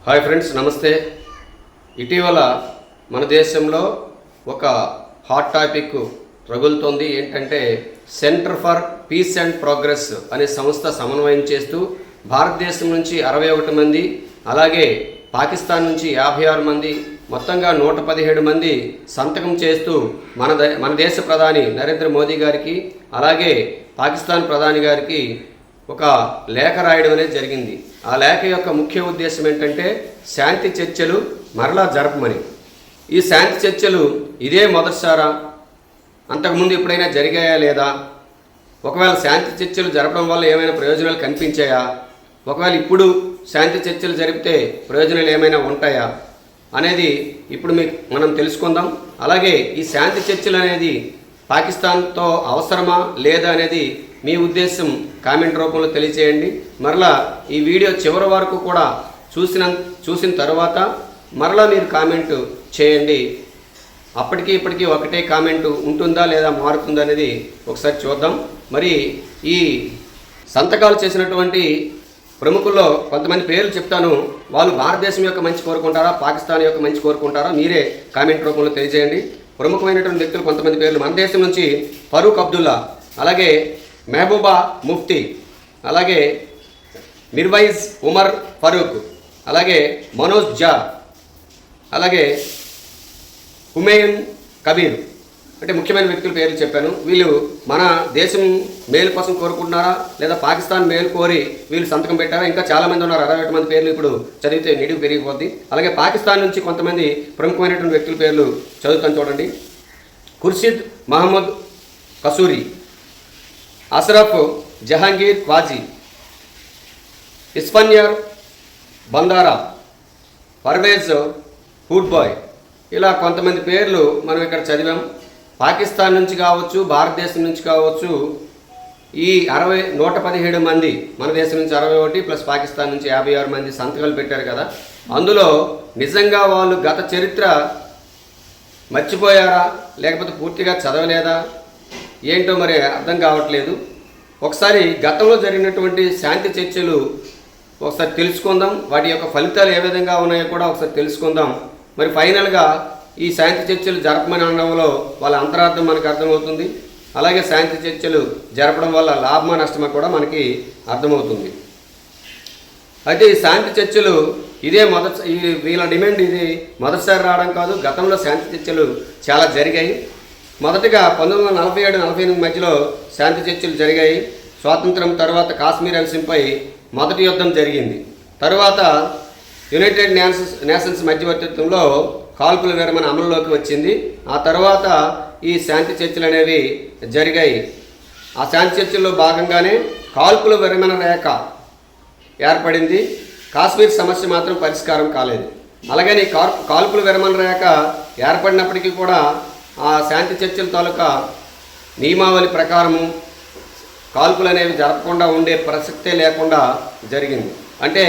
Hi friends, నమస్తే. ఇటీవల మన దేశంలో ఒక హాట్ టాపిక్ రగులుతోంది. ఏంటంటే centre for peace and progress అనే సంస్థ సమన్వయం చేస్తూ భారతదేశం నుంచి 61 మంది, అలాగే పాకిస్తాన్ నుంచి 56 మంది, మొత్తంగా 117 మంది సంతకం చేస్తూ మన దేశ ప్రధాని నరేంద్ర మోదీ గారికి, అలాగే పాకిస్తాన్ ప్రధాని గారికి ఒక లేఖ రాయడం అనేది జరిగింది. ఆ లేఖ యొక్క ముఖ్య ఉద్దేశం ఏంటంటే శాంతి చర్చలు మరలా జరపమని. ఈ శాంతి చర్చలు ఇదే మొదటిసారా, అంతకుముందు ఎప్పుడైనా జరిగాయా లేదా, ఒకవేళ శాంతి చర్చలు జరపడం వల్ల ఏమైనా ప్రయోజనాలు కనిపించాయా, ఒకవేళ ఇప్పుడు శాంతి చర్చలు జరిపితే ప్రయోజనాలు ఏమైనా ఉంటాయా అనేది ఇప్పుడు మనం తెలుసుకుందాం. అలాగే ఈ శాంతి చర్చలు అనేది పాకిస్తాన్తో అవసరమా లేదా అనేది మీ ఉద్దేశం కామెంట్ రూపంలో తెలియచేయండి. మరలా ఈ వీడియో చివరి వరకు కూడా చూసిన తర్వాత మరలా మీరు కామెంట్ చేయండి. అప్పటికి ఇప్పటికీ ఒకటే కామెంట్ ఉంటుందా లేదా మారుతుందా అనేది ఒకసారి చూద్దాం. మరి ఈ సంతకాలు చేసినటువంటి ప్రముఖుల్లో కొంతమంది పేర్లు చెప్తాను. వాళ్ళు భారతదేశం యొక్క మంచి కోరుకుంటారా, పాకిస్తాన్ యొక్క మంచి కోరుకుంటారా, మీరే కామెంట్ రూపంలో తెలియజేయండి. ప్రముఖమైనటువంటి వ్యక్తులు కొంతమంది పేర్లు: మన దేశం నుంచి ఫరూక్ అబ్దుల్లా, అలాగే మెహబూబా ముఫ్తీ, అలాగే మిర్వైజ్ ఉమర్ ఫరూక్, అలాగే మనోజ్ జా, అలాగే హుమేయున్ కబీర్. అంటే ముఖ్యమైన వ్యక్తుల పేర్లు చెప్పాను. వీళ్ళు మన దేశం మేలు కోసం కోరుకుంటున్నారా లేదా పాకిస్తాన్ మేలు కోరి వీళ్ళు సంతకం పెట్టారా? ఇంకా చాలామంది ఉన్నారు. 61 మంది పేర్లు ఇప్పుడు చదివితే నిడివి పెరిగిపోద్ది. అలాగే పాకిస్తాన్ నుంచి కొంతమంది ప్రముఖమైనటువంటి వ్యక్తుల పేర్లు చదువుతాను చూడండి. ఖుర్షిద్ మహమ్మద్ కసూరి, అష్రఫ్ జహాంగీర్ క్వాజీ, ఇస్ఫన్యర్ బందారా, పర్వేజ్ హూడ్బాయ్. ఇలా కొంతమంది పేర్లు మనం ఇక్కడ చదివాం. పాకిస్తాన్ నుంచి కావచ్చు, భారతదేశం నుంచి కావచ్చు, ఈ 117 మంది, మన దేశం నుంచి 61 ప్లస్ పాకిస్తాన్ నుంచి 56 మంది సంతకాలు పెట్టారు కదా. అందులో నిజంగా వాళ్ళు గత చరిత్ర మర్చిపోయారా లేకపోతే పూర్తిగా చదవలేదా ఏంటో మరి అర్థం కావట్లేదు. ఒకసారి గతంలో జరిగినటువంటి శాంతి చర్చలు ఒకసారి తెలుసుకుందాం. వాటి యొక్క ఫలితాలు ఏ విధంగా ఉన్నాయో కూడా ఒకసారి తెలుసుకుందాం. మరి ఫైనల్గా ఈ శాంతి చర్చలు జరపమని అనడంలో వాళ్ళ అంతరార్థం మనకు అర్థమవుతుంది. అలాగే శాంతి చర్చలు జరపడం వల్ల లాభమా నష్టమా కూడా మనకి అర్థమవుతుంది. అయితే ఈ శాంతి చర్చలు వీళ్ళ డిమాండ్ ఇది మొదటిసారి రావడం కాదు. గతంలో శాంతి చర్చలు చాలా జరిగాయి. మొదటగా 1947-48 మధ్యలో శాంతి చర్చలు జరిగాయి. స్వాతంత్రం తర్వాత కాశ్మీర్ అంశంపై మొదటి యుద్ధం జరిగింది. తర్వాత యునైటెడ్ నేషన్స్ మధ్యవర్తిత్వంలో కాల్పుల విరమణ అమలులోకి వచ్చింది. ఆ తర్వాత ఈ శాంతి చర్చలు అనేవి జరిగాయి. ఆ శాంతి చర్చల్లో భాగంగానే కాల్పుల విరమణ రేఖ ఏర్పడింది. కాశ్మీర్ సమస్య మాత్రం పరిష్కారం కాలేదు. అలాగని కాల్పుల విరమణ రేఖ ఏర్పడినప్పటికీ కూడా ఆ శాంతి చర్చల తాలూకా నియమావళి ప్రకారము కాల్పులు అనేవి జరపకుండా ఉండే ప్రసక్తే లేకుండా జరిగింది. అంటే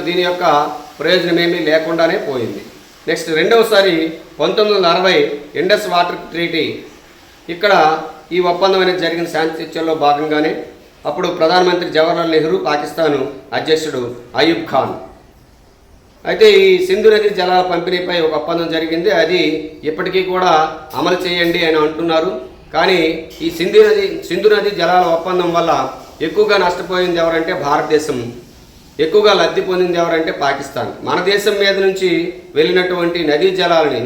దీని యొక్క ప్రయోజనం ఏమీ లేకుండానే పోయింది. నెక్స్ట్ రెండవసారి 1960 ఇండస్ వాటర్ ట్రీటీ. ఇక్కడ ఈ ఒప్పందం అనేది జరిగిన శాంతి చర్చల్లో భాగంగానే అప్పుడు ప్రధానమంత్రి జవహర్లాల్ నెహ్రూ, పాకిస్తాను అధ్యక్షుడు అయూబ్ ఖాన్. అయితే ఈ సింధు నది జలాల పంపిణీపై ఒక ఒప్పందం జరిగింది. అది ఇప్పటికీ కూడా అమలు చేయండి అని అంటున్నారు. కానీ ఈ సింధు నది జలాల ఒప్పందం వల్ల ఎక్కువగా నష్టపోయింది ఎవరంటే భారతదేశం, ఎక్కువగా లబ్ధి పొందింది ఎవరంటే పాకిస్తాన్. మన దేశం మీద నుంచి వెళ్ళినటువంటి నదీ జలాలని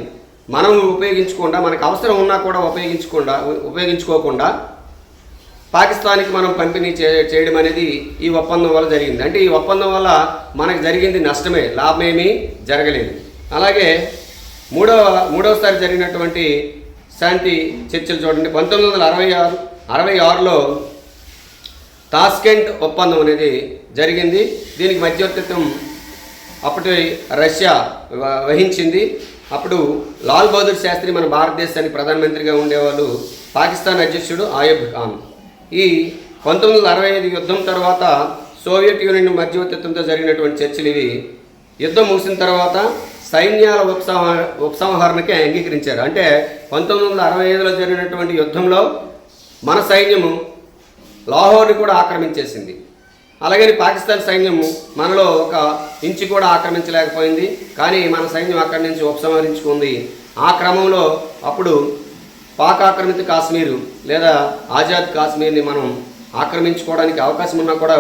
మనం ఉపయోగించకుండా, మనకు అవసరం ఉన్నా కూడా ఉపయోగించుకోకుండా పాకిస్తాన్కి మనం పంపిణీ చేయడం అనేది ఈ ఒప్పందం వల్ల జరిగింది. అంటే ఈ ఒప్పందం వల్ల మనకు జరిగింది నష్టమే, లాభమేమీ జరగలేదు. అలాగే మూడవసారి జరిగినటువంటి శాంతి చర్చలు చూడండి. 1966లో తాష్కెంట్ ఒప్పందం అనేది జరిగింది. దీనికి మధ్యవర్తిత్వం అప్పటి రష్యా వహించింది. అప్పుడు లాల్ బహదూర్ శాస్త్రి మన భారతదేశానికి ప్రధానమంత్రిగా ఉండేవాళ్ళు, పాకిస్తాన్ అధ్యక్షుడు అయూబ్ ఖాన్. ఈ 1965 యుద్ధం తర్వాత సోవియట్ యూనియన్ మధ్యవర్తిత్వంతో జరిగినటువంటి చర్చలు ఇవి. యుద్ధం ముగిసిన తర్వాత సైన్యాల ఉపసంహరణకి అంగీకరించారు. అంటే 1965లో జరిగినటువంటి యుద్ధంలో మన సైన్యము లాహోర్ని కూడా ఆక్రమించేసింది. అలాగని పాకిస్తాన్ సైన్యం మనలో ఒక ఇంచు కూడా ఆక్రమించలేకపోయింది. కానీ మన సైన్యం అక్కడి నుంచి ఉపసంహరించుకుంది. ఆ క్రమంలో అప్పుడు పాక్ ఆక్రమిత కాశ్మీరు లేదా ఆజాద్ కాశ్మీర్ని మనం ఆక్రమించుకోవడానికి అవకాశం ఉన్నా కూడా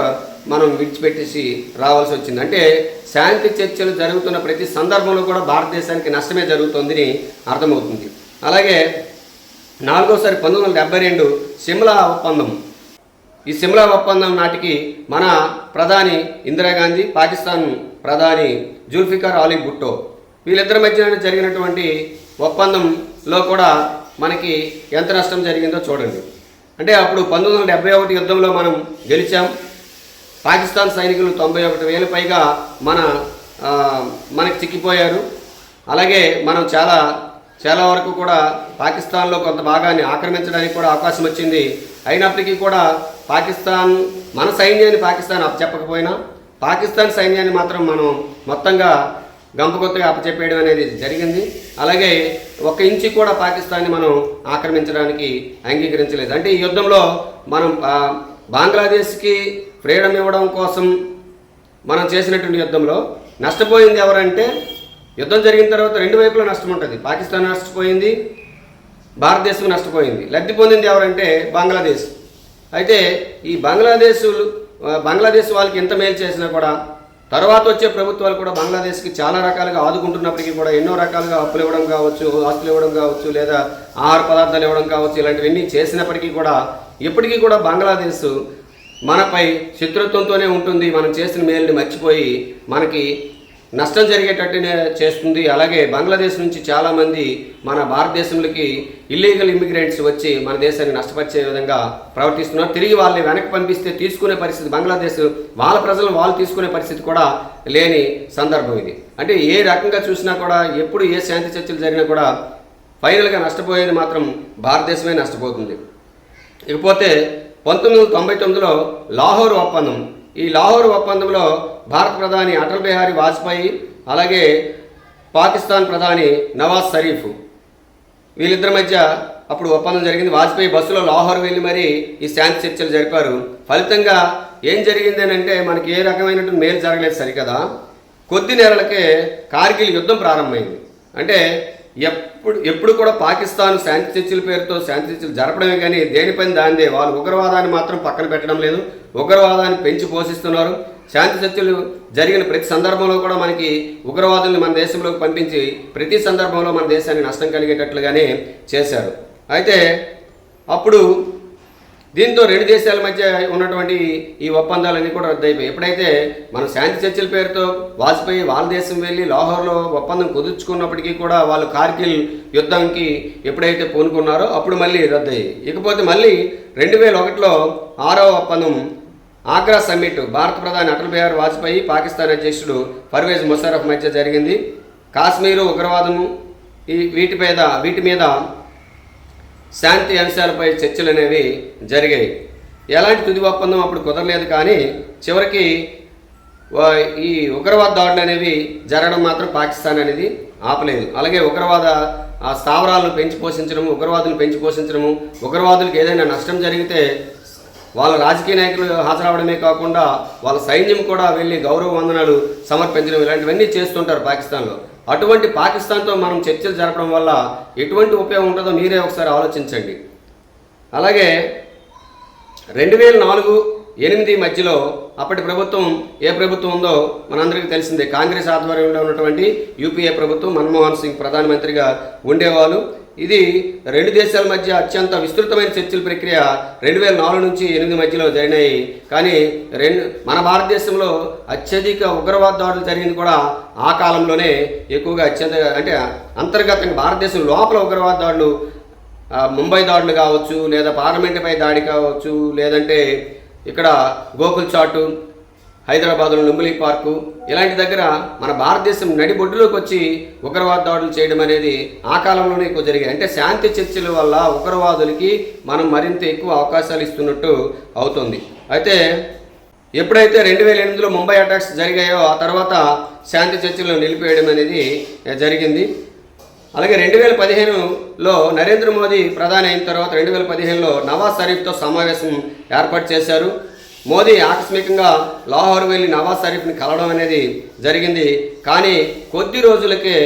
మనం విడిచిపెట్టేసి రావాల్సి వచ్చింది. అంటే శాంతి చర్చలు జరుగుతున్న ప్రతి సందర్భంలో కూడా భారతదేశానికి నష్టమే జరుగుతుందని అర్థమవుతుంది. అలాగే నాలుగోసారి 1972 సిమ్లా ఒప్పందం. ఈ సిమ్లా ఒప్పందం నాటికి మన ప్రధాని ఇందిరాగాంధీ, పాకిస్తాన్ ప్రధాని జుల్ఫికార్ అలీ భుట్టో వీళ్ళిద్దరి మధ్య జరిగినటువంటి ఒప్పందంలో కూడా మనకి ఎంత నష్టం జరిగిందో చూడండి. అంటే అప్పుడు 1971 యుద్ధంలో మనం గెలిచాం. పాకిస్తాన్ సైనికులు 91,000 పైగా మనకి చిక్కిపోయారు. అలాగే మనం చాలా వరకు కూడా పాకిస్తాన్లో కొంత భాగాన్ని ఆక్రమించడానికి కూడా అవకాశం వచ్చింది. అయినప్పటికీ కూడా పాకిస్తాన్ మన సైన్యాన్ని పాకిస్తాన్ అప్పచెప్పకపోయినా పాకిస్తాన్ సైన్యాన్ని మాత్రం మనం మొత్తంగా గంపకొత్తగా అప్పచెప్పేయడం అనేది జరిగింది. అలాగే 1 ఇంచు కూడా పాకిస్తాన్ని మనం ఆక్రమించడానికి అంగీకరించలేదు. అంటే ఈ యుద్ధంలో మనం బంగ్లాదేశ్కి ఫ్రీడమ్ ఇవ్వడం కోసం మనం చేసినటువంటి యుద్ధంలో నష్టపోయింది ఎవరంటే, యుద్ధం జరిగిన తర్వాత 2 వైపులా నష్టం ఉంటుంది. పాకిస్తాన్ నష్టపోయింది, భారతదేశం నష్టపోయింది. లబ్ధి పొందింది ఎవరంటే బంగ్లాదేశ్. అయితే ఈ బంగ్లాదేశ్ వాళ్ళకి ఎంత మేలు చేసినా కూడా తర్వాత వచ్చే ప్రభుత్వాలు కూడా బంగ్లాదేశ్కి చాలా రకాలుగా ఆదుకుంటున్నప్పటికీ కూడా ఎన్నో రకాలుగా అప్పులు ఇవ్వడం కావచ్చు, ఆస్తులు ఇవ్వడం కావచ్చు, లేదా ఆహార పదార్థాలు ఇవ్వడం కావచ్చు, ఇలాంటివన్నీ చేసినప్పటికీ కూడా ఇప్పటికీ కూడా బంగ్లాదేశ్ మనపై శత్రుత్వంతోనే ఉంటుంది. మనం చేసిన మేలుని మర్చిపోయి మనకి నష్టం జరిగేటట్టునే చేస్తుంది. అలాగే బంగ్లాదేశ్ నుంచి చాలామంది మన భారతదేశంలోకి ఇల్లీగల్ ఇమిగ్రెంట్స్ వచ్చి మన దేశాన్ని నష్టపరిచే విధంగా ప్రవర్తిస్తున్నారు. తిరిగి వాళ్ళని వెనక్కి పంపిస్తే తీసుకునే పరిస్థితి, బంగ్లాదేశ్ వాళ్ళ ప్రజలను వాళ్ళు తీసుకునే పరిస్థితి కూడా లేని సందర్భం ఇది. అంటే ఏ రకంగా చూసినా కూడా ఎప్పుడు ఏ శాంతి చర్చలు జరిగినా కూడా ఫైనల్గా నష్టపోయేది మాత్రం భారతదేశమే నష్టపోతుంది. ఇకపోతే 1999లో లాహోర్ ఒప్పందం. ఈ లాహోర్ ఒప్పందంలో భారత ప్రధాని అటల్ బిహారీ వాజ్పేయి, అలాగే పాకిస్తాన్ ప్రధాని నవాజ్ షరీఫ్ వీళ్ళిద్దరి మధ్య అప్పుడు ఒప్పందం జరిగింది. వాజ్పేయి బస్సులో లాహోర్ వెళ్ళి మరి ఈ శాంతి చర్చలు జరిపారు. ఫలితంగా ఏం జరిగింది అని అంటే మనకి ఏ రకమైనటువంటి మేలు జరగలేదు సరికదా. కొద్ది నెలలకే కార్గిల్ యుద్ధం ప్రారంభమైంది. అంటే ఎప్పుడు కూడా పాకిస్తాన్ శాంతి చర్చల పేరుతో శాంతి చర్చలు జరపడమే కానీ దేనిపైన దానిదే. వాళ్ళు ఉగ్రవాదాన్ని మాత్రం పక్కన పెట్టడం లేదు, ఉగ్రవాదాన్ని పెంచి పోషిస్తున్నారు. శాంతి చర్చలు జరిగిన ప్రతి సందర్భంలో కూడా మనకి ఉగ్రవాదుల్ని మన దేశంలోకి పంపించి ప్రతి సందర్భంలో మన దేశానికి నష్టం కలిగేటట్లుగానే చేశారు. అయితే అప్పుడు దీంతో 2 దేశాల మధ్య ఉన్నటువంటి ఈ ఒప్పందాలన్నీ కూడా రద్దయిపోయాయి. ఎప్పుడైతే మనం శాంతి చర్చల పేరుతో వాజ్పేయి వాళ్ళ దేశం వెళ్ళి లాహోర్లో ఒప్పందం కుదుర్చుకున్నప్పటికీ కూడా వాళ్ళు కార్గిల్ యుద్ధానికి ఎప్పుడైతే పూనుకున్నారో అప్పుడు మళ్ళీ రద్దయ్యాయి. ఇకపోతే మళ్ళీ 2001లో 6వ ఒప్పందం ఆగ్రా సమ్మిట్ భారత ప్రధాని అటల్ బిహారీ వాజ్పేయి, పాకిస్తాన్ అధ్యక్షుడు పర్వేజ్ ముషర్రఫ్ మధ్య జరిగింది. కాశ్మీరు, ఉగ్రవాదము వీటి మీద శాంతి అంశాలపై చర్చలు అనేవి జరిగాయి. ఎలాంటి తుది ఒప్పందం అప్పుడు కుదరలేదు. కానీ చివరికి ఈ ఉగ్రవాద దాడులు అనేవి జరగడం మాత్రం పాకిస్తాన్ అనేది ఆపలేదు. అలాగే ఉగ్రవాద స్థావరాలను పెంచి పోషించడము, ఉగ్రవాదులను పెంచి పోషించడము, ఉగ్రవాదులకు ఏదైనా నష్టం జరిగితే వాళ్ళ రాజకీయ నాయకులు హాజరవడమే కాకుండా వాళ్ళ సైన్యం కూడా వెళ్ళి గౌరవ వందనాలు సమర్పించడం, ఇలాంటివన్నీ చేస్తుంటారు పాకిస్తాన్లో. అటువంటి పాకిస్తాన్తో మనం చర్చలు జరపడం వల్ల ఎటువంటి ఉపయోగం ఉంటుందో మీరే ఒకసారి ఆలోచించండి. అలాగే 2004-8 మధ్యలో అప్పటి ప్రభుత్వం ఏ ప్రభుత్వం ఉందో మనందరికీ తెలిసిందే. కాంగ్రెస్ ఆధ్వర్యంలో ఉన్నటువంటి యూపీఏ ప్రభుత్వం, మన్మోహన్ సింగ్ ప్రధానమంత్రిగా ఉండేవాళ్ళు. ఇది 2 దేశాల మధ్య అత్యంత విస్తృతమైన చర్చల ప్రక్రియ 2004 నుంచి 2008 మధ్యలో జరిగినాయి. కానీ మన భారతదేశంలో అత్యధిక ఉగ్రవాద దాడులు జరిగింది కూడా ఆ కాలంలోనే ఎక్కువగా అంటే అంతర్గతంగా భారతదేశం లోపల ఉగ్రవాద దాడులు, ముంబై దాడులు కావచ్చు, లేదా పార్లమెంటుపై దాడి కావచ్చు, లేదంటే ఇక్కడ గోకుల్ చాటు, హైదరాబాద్లో లుంబిని పార్కు, ఇలాంటి దగ్గర మన భారతదేశం నడిబొడ్డులోకి వచ్చి ఉగ్రవాద దాడులు చేయడం అనేది ఆ కాలంలోనే ఎక్కువ జరిగాయి. అంటే శాంతి చర్చల వల్ల ఉగ్రవాదులకి మనం మరింత ఎక్కువ అవకాశాలు ఇస్తున్నట్టు అవుతుంది. అయితే ఎప్పుడైతే 2008లో ముంబై అటాక్స్ జరిగాయో ఆ తర్వాత శాంతి చర్చలను నిలిపేయడం అనేది జరిగింది. అలాగే 2015లో నరేంద్ర మోదీ ప్రధాని అయిన తర్వాత 2015లో నవాజ్ షరీఫ్తో సమావేశం ఏర్పాటు చేశారు. మోదీ ఆకస్మికంగా లాహోర్ వెళ్ళి నవాజ్ షరీఫ్ని కలవడం అనేది జరిగింది. కానీ కొద్ది రోజులకే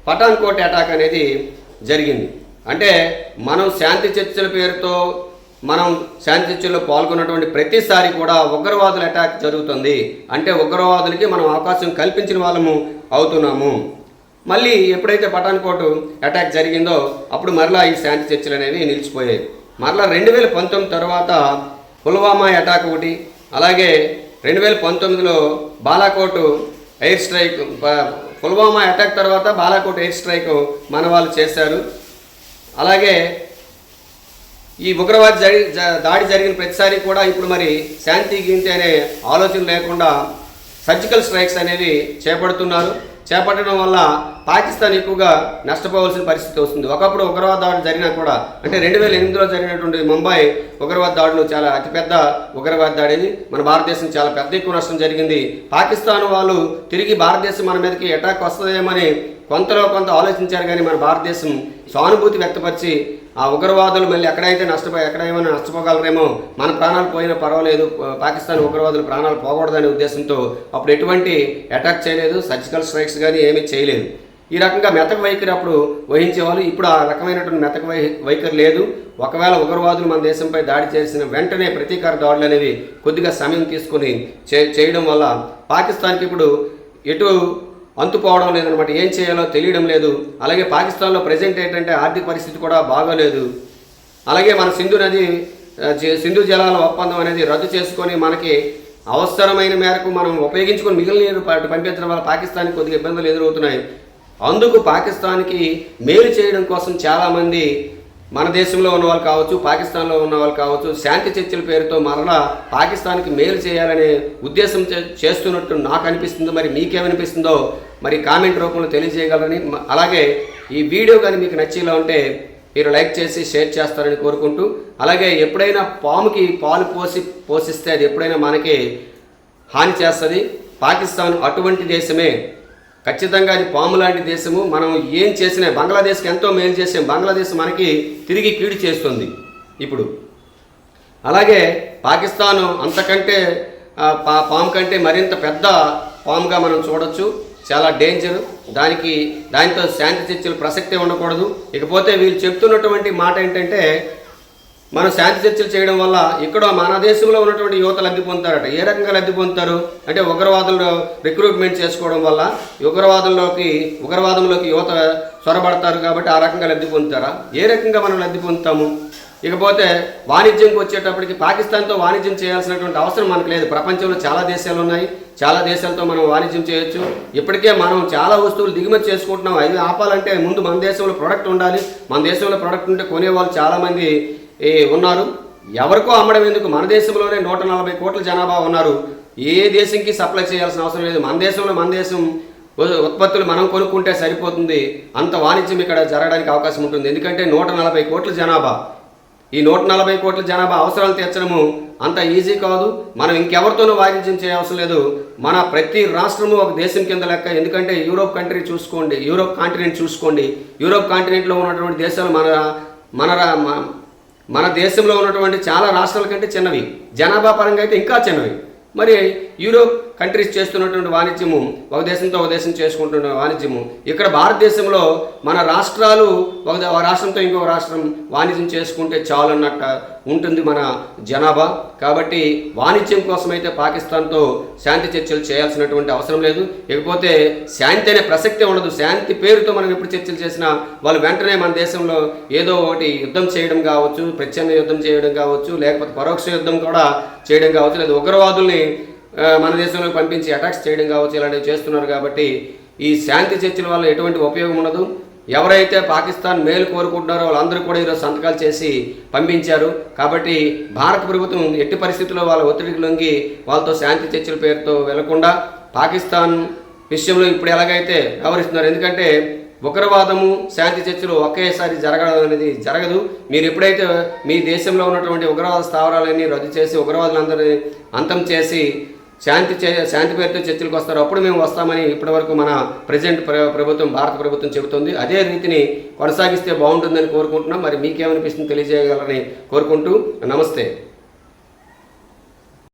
పఠాన్కోట్ అటాక్ అనేది జరిగింది. అంటే మనం శాంతి చర్చల పేరుతో మనం శాంతి చర్చల్లో పాల్గొన్నటువంటి ప్రతిసారి కూడా ఉగ్రవాదుల అటాక్ జరుగుతుంది. అంటే ఉగ్రవాదులకి మనం అవకాశం కల్పించిన వాళ్ళము అవుతున్నాము. మళ్ళీ ఎప్పుడైతే పఠాన్కోట్ అటాక్ జరిగిందో అప్పుడు మరలా ఈ శాంతి చర్చలు అనేవి నిలిచిపోయాయి. మరలా 2019 తర్వాత పుల్వామా అటాక్ ఒకటి, అలాగే 2019లో Balakot air strike, Pulwama attack తర్వాత బాలాకోట్ ఎయిర్ స్ట్రైక్ మన వాళ్ళు చేశారు. అలాగే ఈ ఉగ్రవాద దాడి జరిగిన ప్రతిసారి కూడా ఇప్పుడు మరి శాంతి గింతి అనే ఆలోచన లేకుండా సర్జికల్ స్ట్రైక్స్ అనేవి చేపట్టడం వల్ల పాకిస్తాన్ ఎక్కువగా నష్టపోవాల్సిన పరిస్థితి వస్తుంది. ఒకప్పుడు ఉగ్రవాద దాడులు జరిగినా కూడా, అంటే 2008లో జరిగినటువంటి ముంబై ఉగ్రవాద దాడులు చాలా అతిపెద్ద ఉగ్రవాద దాడిని మన భారతదేశం చాలా ఎక్కువ నష్టం జరిగింది. పాకిస్తాన్ వాళ్ళు తిరిగి భారతదేశం మన మీదకి అటాక్ వస్తుందేమని కొంతలో కొంత ఆలోచించారు. కానీ మన భారతదేశం సానుభూతి వ్యక్తపరిచి ఆ ఉగ్రవాదులు మళ్ళీ ఎక్కడేమైనా నష్టపోగలరేమో, మన ప్రాణాలు పోయినా పర్వాలేదు, పాకిస్తాన్ ఉగ్రవాదులు ప్రాణాలు పోకూడదనే ఉద్దేశంతో అప్పుడు ఎటువంటి అటాక్ చేయలేదు, సర్జికల్ స్ట్రైక్స్ కానీ ఏమీ చేయలేదు. ఈ రకంగా మెతక వైఖరి అప్పుడు వహించేవాళ్ళు. ఇప్పుడు ఆ రకమైనటువంటి మెతక వైఖరి లేదు. ఒకవేళ ఉగ్రవాదులు మన దేశంపై దాడి చేసిన వెంటనే ప్రతీకార దాడులు అనేవి కొద్దిగా సమయం తీసుకుని చేయడం వల్ల పాకిస్తాన్కి ఇప్పుడు ఎటు అంతుపోవడం లేదనమాట. ఏం చేయాలో తెలియడం లేదు. అలాగే పాకిస్తాన్లో ప్రజెంట్ ఏంటంటే ఆర్థిక పరిస్థితి కూడా బాగోలేదు. అలాగే మన సింధు జలాల ఒప్పందం అనేది రద్దు చేసుకొని మనకి అవసరమైన మేరకు మనం ఉపయోగించుకొని మిగిలిన నీరు పంపించడం వల్ల పాకిస్తాన్కి కొద్దిగా ఇబ్బందులు ఎదురవుతున్నాయి. అందుకు పాకిస్తాన్కి మేలు చేయడం కోసం చాలామంది మన దేశంలో ఉన్న వాళ్ళు కావచ్చు, పాకిస్తాన్లో ఉన్న వాళ్ళు కావచ్చు, శాంతి చర్చల పేరుతో మరలా పాకిస్తాన్కి మేలు చేయాలనే ఉద్దేశం చేస్తున్నట్టు నాకు అనిపిస్తుందో, మరి మీకేమనిపిస్తుందో మరి కామెంట్ రూపంలో తెలియజేయగలరని. అలాగే ఈ వీడియో కానీ మీకు నచ్చేలా ఉంటే మీరు లైక్ చేసి షేర్ చేస్తారని కోరుకుంటూ, అలాగే ఎప్పుడైనా పాముకి పాలు పోసిస్తే అది ఎప్పుడైనా మనకి హాని చేస్తుంది. పాకిస్తాన్ అటువంటి దేశమే, ఖచ్చితంగా అది పాము లాంటి దేశము. మనం ఏం చేసినా బంగ్లాదేశ్కి ఎంతో మేలు చేసాం, బంగ్లాదేశ్ మనకి తిరిగి కీడు చేస్తుంది ఇప్పుడు. అలాగే పాకిస్తాను అంతకంటే పాము కంటే మరింత పెద్ద పాముగా మనం చూడొచ్చు. చాలా డేంజర్. దానితో శాంతి చర్చలు ప్రసక్తే ఉండకూడదు. ఇకపోతే వీళ్ళు చెప్తున్నటువంటి మాట ఏంటంటే, మనం శాంతి చర్చలు చేయడం వల్ల ఇక్కడ మన దేశంలో ఉన్నటువంటి యువత లబ్ధి పొందుతారట. ఏ రకంగా లబ్ధి పొందుతారు అంటే, ఉగ్రవాదులు రిక్రూట్మెంట్ చేసుకోవడం వల్ల ఉగ్రవాదంలోకి యువత చొరబడతారు కాబట్టి ఆ రకంగా లబ్ధి పొందుతారా? ఏ రకంగా మనం లబ్ధి పొందుతాము? ఇకపోతే వాణిజ్యంకి వచ్చేటప్పటికి పాకిస్తాన్తో వాణిజ్యం చేయాల్సినటువంటి అవసరం మనకు లేదు. ప్రపంచంలో చాలా దేశాలు ఉన్నాయి, చాలా దేశాలతో మనం వాణిజ్యం చేయొచ్చు. ఇప్పటికే మనం చాలా వస్తువులు దిగుమతి చేసుకుంటున్నాం. అవి ఆపాలంటే ముందు మన దేశంలో ప్రొడక్ట్ ఉండాలి. మన దేశంలో ప్రొడక్ట్ ఉంటే కొనేవాళ్ళు చాలామంది ఉన్నారు. ఎవరికో అమ్మడం ఎందుకు? మన దేశంలోనే 140 కోట్ల జనాభా ఉన్నారు. ఏ దేశంకి సప్లై చేయాల్సిన అవసరం లేదు. మన దేశం ఉత్పత్తులు మనం కొనుక్కుంటే సరిపోతుంది. అంత వాణిజ్యం ఇక్కడ జరగడానికి అవకాశం ఉంటుంది. ఎందుకంటే 140 కోట్ల జనాభా, ఈ 140 కోట్ల జనాభా అవసరాలు తీర్చడము అంత ఈజీ కాదు. మనం ఇంకెవరితోనూ వాణిజ్యం చేయవసరం లేదు. మన ప్రతి రాష్ట్రము ఒక దేశం కింద లెక్క. ఎందుకంటే యూరోప్ కాంటినెంట్ చూసుకోండి. యూరోప్ కాంటినెంట్లో ఉన్నటువంటి దేశాలు మన దేశంలో ఉన్నటువంటి చాలా రాష్ట్రాల కంటే చిన్నవి, జనాభా పరంగా అయితే ఇంకా చిన్నవి. మరి యూరోప్ కంట్రీస్ చేస్తున్నటువంటి వాణిజ్యము, ఒక దేశంతో ఒక దేశం చేసుకుంటున్న వాణిజ్యము, ఇక్కడ భారతదేశంలో మన రాష్ట్రాలు ఒక రాష్ట్రంతో ఇంకొక రాష్ట్రం వాణిజ్యం చేసుకుంటే చాలు అన్నట్ట ఉంటుంది మన జనాభా. కాబట్టి వాణిజ్యం కోసమైతే పాకిస్తాన్తో శాంతి చర్చలు చేయాల్సినటువంటి అవసరం లేదు. ఇకపోతే శాంతి అనే ప్రసక్తే ఉండదు. శాంతి పేరుతో మనం ఎప్పుడు చర్చలు చేసినా వాళ్ళు వెంటనే మన దేశంలో ఏదో ఒకటి యుద్ధం చేయడం కావచ్చు, ప్రచ్ఛన్న యుద్ధం చేయడం కావచ్చు, లేకపోతే పరోక్ష యుద్ధం కూడా చేయడం కావచ్చు, లేదా ఉగ్రవాదుల్ని మన దేశంలోకి పంపించి అటాక్స్ చేయడం కావచ్చు, ఇలాంటివి చేస్తున్నారు. కాబట్టి ఈ శాంతి చర్చల వల్ల ఎటువంటి ఉపయోగం ఉండదు. ఎవరైతే పాకిస్తాన్ మేలు కోరుకుంటున్నారో వాళ్ళందరూ కూడా ఈరోజు సంతకాలు చేసి పంపించారు. కాబట్టి భారత ప్రభుత్వం ఎట్టి పరిస్థితుల్లో వాళ్ళ ఒత్తిడికి లొంగి వాళ్ళతో శాంతి చర్చల పేరుతో వెళ్లకుండా పాకిస్తాన్ విషయంలో ఇప్పుడు ఎలాగైతే వ్యవహరిస్తున్నారు, ఎందుకంటే ఉగ్రవాదము శాంతి చర్చలు ఒకేసారి జరగడం అనేది జరగదు. మీరు ఎప్పుడైతే మీ దేశంలో ఉన్నటువంటి ఉగ్రవాద స్థావరాలన్నీ రద్దు చేసి ఉగ్రవాదులందరినీ అంతం చేసి శాంతి పేరుతో చర్చలకు వస్తారు, అప్పుడు మేము వస్తామని ఇప్పటివరకు మన ప్రెసిడెంట్ భారత ప్రభుత్వం చెబుతుంది. అదే రీతిని కొనసాగిస్తే బాగుంటుందని కోరుకుంటున్నాం. మరి మీకేమనిపిస్తుంది తెలియజేయగలరని కోరుకుంటూ నమస్తే.